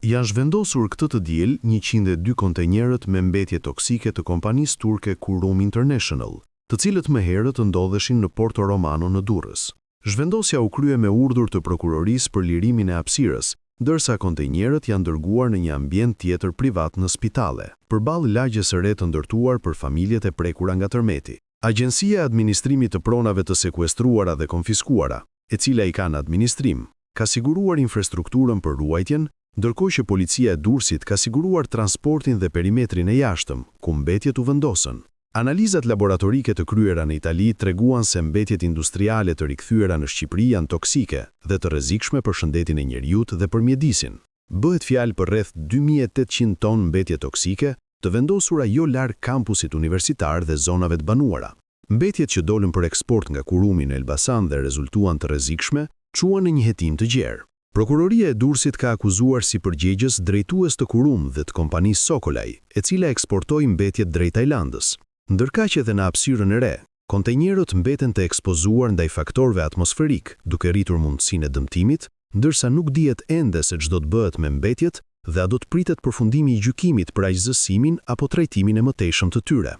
Janë zhvendosur këtë të diel 102 kontenjerët me mbetje toksike të kompanisë turke Kurum International, të cilët më herët ndodheshin në Porto Romano në Durrës. Zhvendosja u krye me urdhër të prokurorisë për lirimin e hapësirës, ndërsa kontenjerët janë dërguar në një ambient tjetër privat në spitale, përballë lagjes së re të ndërtuar për familjet e prekura nga tërmeti. Agjencia e Administrimit të Pronave të Sekuestruara dhe Konfiskuara, e cila i ka në administrim, ka siguruar infrastrukturën për ruajtjen, ndërkohë që policia e Durrësit ka siguruar transportin dhe perimetrin e jashtëm, ku mbetjet u vendosën. Analizat laboratorike të kryera në Itali treguan se mbetjet industriale të rikthyera në Shqipëri janë toksike dhe të rrezikshme për shëndetin e njerëzit dhe për mjedisin. Bëhet fjalë për rreth 2800 ton mbetje toksike, të vendosura jo larg kampusit universitar dhe zonave të banuara. Mbetjet që dolën për eksport nga Kurumi në Elbasan dhe rezultuan të rrezikshme, çuan në një hetim të gjerë. Prokuroria e Durrësit ka akuzuar si përgjegjës drejtues të Kurum dhe të kompanisë Sokolaj, e cila eksportoi mbetjet drejt Tajlandës. Ndërkaq edhe në hapësirën e re, kontenjerët mbeten të ekspozuar ndaj faktorëve atmosferik, duke rritur mundësinë e dëmtimit, ndërsa nuk dihet ende se ç'do të bëhet me mbetjet dhe a do të pritet përfundimi i gjykimit për aqësësimin apo trajtimin e mëtejshëm të tyre.